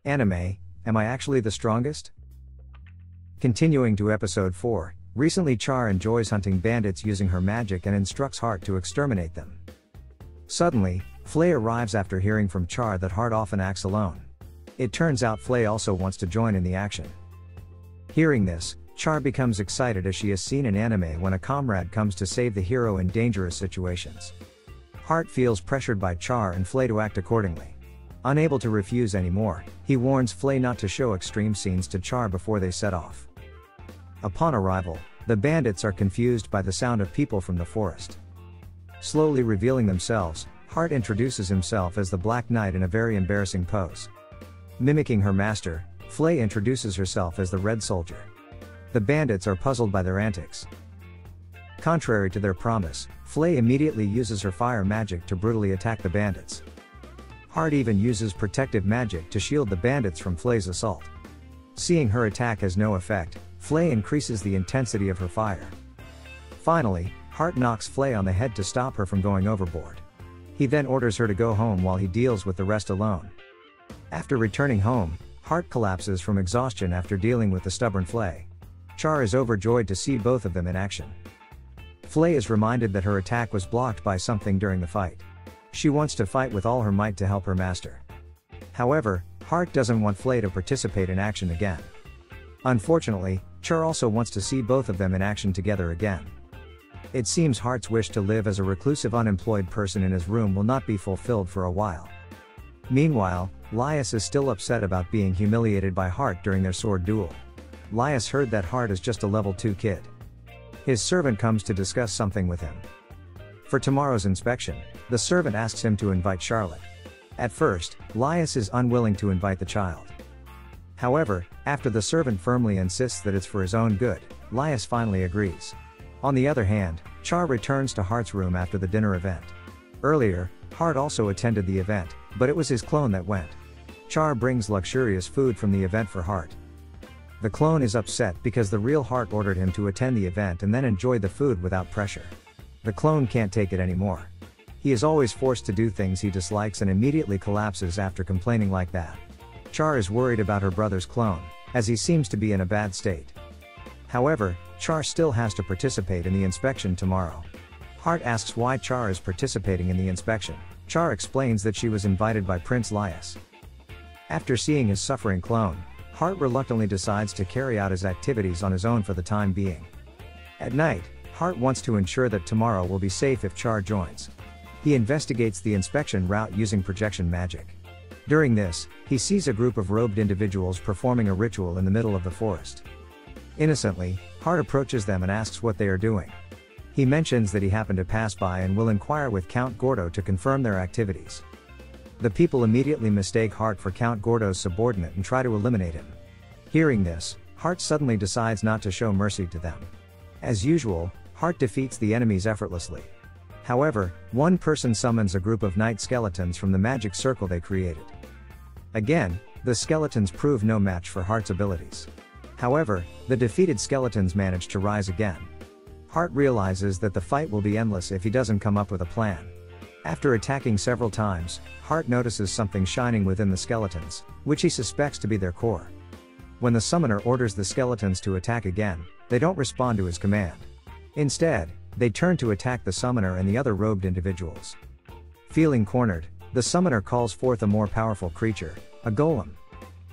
Anime, am I actually the strongest? Continuing to episode 4, recently Char enjoys hunting bandits using her magic and instructs Heart to exterminate them. Suddenly, Flay arrives after hearing from Char that Heart often acts alone. It turns out Flay also wants to join in the action. Hearing this, Char becomes excited as she has seen in anime when a comrade comes to save the hero in dangerous situations. Heart feels pressured by Char and Flay to act accordingly. Unable to refuse anymore, he warns Flay not to show extreme scenes to Char before they set off. Upon arrival, the bandits are confused by the sound of people from the forest. Slowly revealing themselves, Heart introduces himself as the Black Knight in a very embarrassing pose. Mimicking her master, Flay introduces herself as the Red Soldier. The bandits are puzzled by their antics. Contrary to their promise, Flay immediately uses her fire magic to brutally attack the bandits. Heart even uses protective magic to shield the bandits from Flay's assault. Seeing her attack has no effect, Flay increases the intensity of her fire. Finally, Heart knocks Flay on the head to stop her from going overboard. He then orders her to go home while he deals with the rest alone. After returning home, Heart collapses from exhaustion after dealing with the stubborn Flay. Char is overjoyed to see both of them in action. Flay is reminded that her attack was blocked by something during the fight. She wants to fight with all her might to help her master. However, Heart doesn't want Flay to participate in action again. Unfortunately, Char also wants to see both of them in action together again. It seems Heart's wish to live as a reclusive unemployed person in his room will not be fulfilled for a while. Meanwhile, Lias is still upset about being humiliated by Heart during their sword duel. Lias heard that Heart is just a level 2 kid. His servant comes to discuss something with him. For tomorrow's inspection, the servant asks him to invite Charlotte. At first, Lias is unwilling to invite the child. However, after the servant firmly insists that it's for his own good, Lias finally agrees. On the other hand, Char returns to Heart's room after the dinner event. Earlier, Heart also attended the event, but it was his clone that went. Char brings luxurious food from the event for Heart. The clone is upset because the real Heart ordered him to attend the event and then enjoy the food without pressure. The clone can't take it anymore. He is always forced to do things he dislikes and immediately collapses after complaining like that. Char is worried about her brother's clone, as he seems to be in a bad state. However, Char still has to participate in the inspection tomorrow. Heart asks why Char is participating in the inspection. Char explains that she was invited by Prince Lias. After seeing his suffering clone, Heart reluctantly decides to carry out his activities on his own for the time being. At night, Heart wants to ensure that tomorrow will be safe if Char joins. He investigates the inspection route using projection magic. During this, he sees a group of robed individuals performing a ritual in the middle of the forest. Innocently, Heart approaches them and asks what they are doing. He mentions that he happened to pass by and will inquire with Count Gordo to confirm their activities. The people immediately mistake Heart for Count Gordo's subordinate and try to eliminate him. Hearing this, Heart suddenly decides not to show mercy to them. As usual, Heart defeats the enemies effortlessly. However, one person summons a group of night skeletons from the magic circle they created. Again, the skeletons prove no match for Heart's abilities. However, the defeated skeletons manage to rise again. Heart realizes that the fight will be endless if he doesn't come up with a plan. After attacking several times, Heart notices something shining within the skeletons, which he suspects to be their core. When the summoner orders the skeletons to attack again, they don't respond to his command. Instead, they turn to attack the summoner and the other robed individuals. Feeling cornered, the summoner calls forth a more powerful creature, a golem.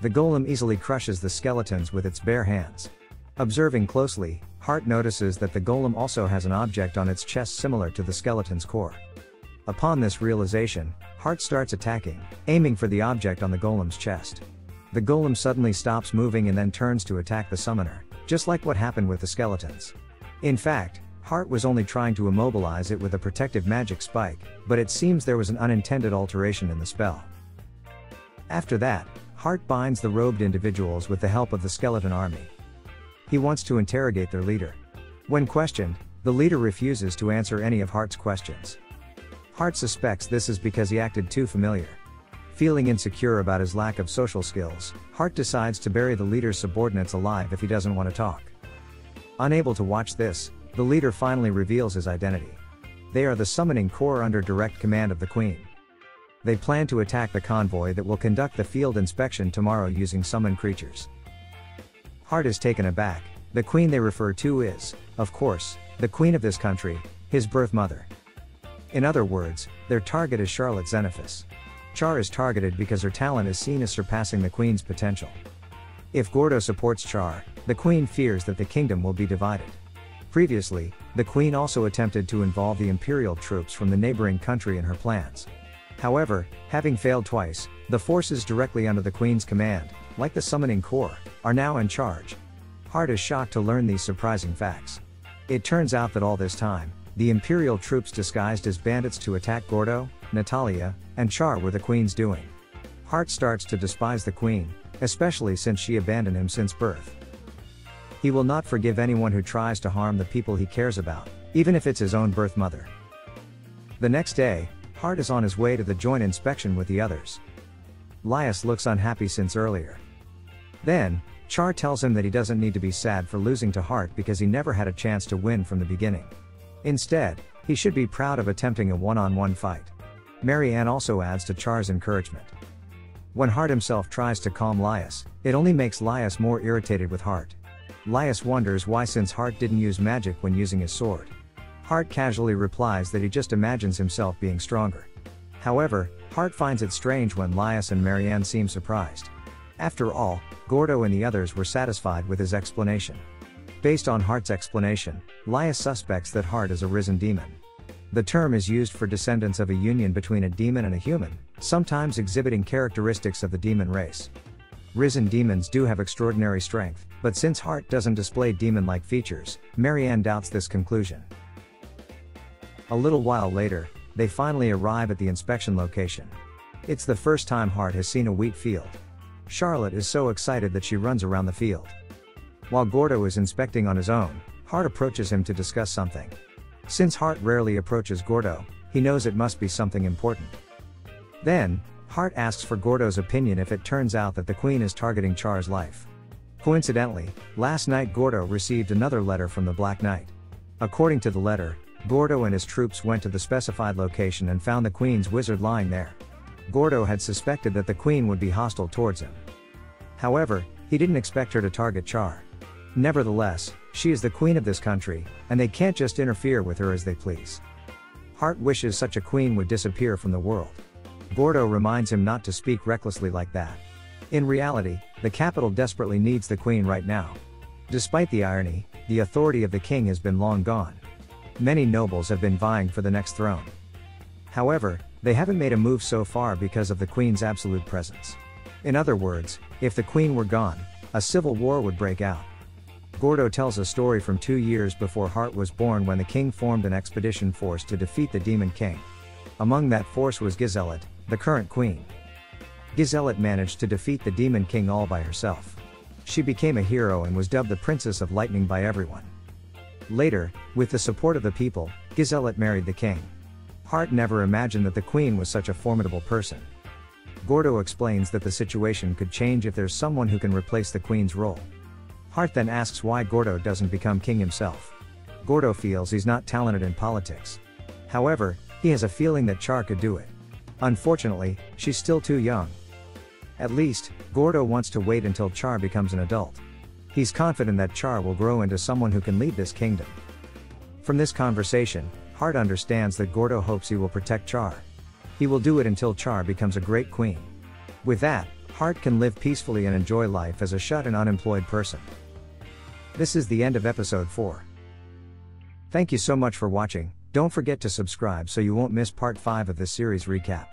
The golem easily crushes the skeletons with its bare hands. Observing closely, Heart notices that the golem also has an object on its chest similar to the skeleton's core. Upon this realization, Heart starts attacking, aiming for the object on the golem's chest. The golem suddenly stops moving and then turns to attack the summoner, just like what happened with the skeletons. In fact, Heart was only trying to immobilize it with a protective magic spike, but it seems there was an unintended alteration in the spell. After that, Heart binds the robed individuals with the help of the skeleton army. He wants to interrogate their leader. When questioned, the leader refuses to answer any of Heart's questions. Heart suspects this is because he acted too familiar. Feeling insecure about his lack of social skills, Heart decides to bury the leader's subordinates alive if he doesn't want to talk. Unable to watch this, the leader finally reveals his identity. They are the summoning corps under direct command of the Queen. They plan to attack the convoy that will conduct the field inspection tomorrow using summoned creatures. Hart is taken aback. The queen they refer to is, of course, the queen of this country, his birth mother. In other words, their target is Charlotte Xenophus. Char is targeted because her talent is seen as surpassing the queen's potential. If Gordo supports Char, the queen fears that the kingdom will be divided. Previously, the queen also attempted to involve the imperial troops from the neighboring country in her plans. However, having failed twice, the forces directly under the queen's command, like the summoning corps, are now in charge. Hart is shocked to learn these surprising facts. It turns out that all this time, the imperial troops disguised as bandits to attack Gordo, Natalia, and Char were the queen's doing. Hart starts to despise the queen, especially since she abandoned him since birth. He will not forgive anyone who tries to harm the people he cares about, even if it's his own birth mother. The next day, Hart is on his way to the joint inspection with the others. Laius looks unhappy since earlier. Then, Char tells him that he doesn't need to be sad for losing to Hart because he never had a chance to win from the beginning. Instead, he should be proud of attempting a one-on-one fight. Marianne also adds to Char's encouragement. When Hart himself tries to calm Laius, it only makes Laius more irritated with Hart. Laius wonders why, since Hart didn't use magic when using his sword. Hart casually replies that he just imagines himself being stronger. However, Hart finds it strange when Laius and Marianne seem surprised. After all, Gordo and the others were satisfied with his explanation. Based on Hart's explanation, Laius suspects that Hart is a risen demon. The term is used for descendants of a union between a demon and a human, sometimes exhibiting characteristics of the demon race. Risen demons do have extraordinary strength, but since Hart doesn't display demon-like features, Marianne doubts this conclusion. A little while later, they finally arrive at the inspection location. It's the first time Hart has seen a wheat field. Charlotte is so excited that she runs around the field. While Gordo is inspecting on his own, Hart approaches him to discuss something. Since Hart rarely approaches Gordo, he knows it must be something important. Then, Hart asks for Gordo's opinion if it turns out that the queen is targeting Char's life. Coincidentally, last night Gordo received another letter from the Black Knight. According to the letter, Gordo and his troops went to the specified location and found the queen's wizard lying there. Gordo had suspected that the queen would be hostile towards him. However, he didn't expect her to target Char. Nevertheless, she is the queen of this country, and they can't just interfere with her as they please. Hart wishes such a queen would disappear from the world. Gordo reminds him not to speak recklessly like that. In reality, the capital desperately needs the queen right now. Despite the irony, the authority of the king has been long gone. Many nobles have been vying for the next throne. However, they haven't made a move so far because of the queen's absolute presence. In other words, if the queen were gone, a civil war would break out. Gordo tells a story from 2 years before Hart was born, when the king formed an expedition force to defeat the Demon King. Among that force was Giselet, the current queen. Giselet managed to defeat the Demon King all by herself. She became a hero and was dubbed the Princess of Lightning by everyone. Later, with the support of the people, Giselet married the king. Hart never imagined that the queen was such a formidable person. Gordo explains that the situation could change if there's someone who can replace the queen's role. Hart then asks why Gordo doesn't become king himself. Gordo feels he's not talented in politics. However, he has a feeling that Char could do it. Unfortunately, she's still too young. At least, Gordo wants to wait until Char becomes an adult. He's confident that Char will grow into someone who can lead this kingdom. From this conversation, Hart understands that Gordo hopes he will protect Char. He will do it until Char becomes a great queen. With that, Hart can live peacefully and enjoy life as a shut and unemployed person. This is the end of episode 4. Thank you so much for watching. Don't forget to subscribe so you won't miss part 5 of this series recap.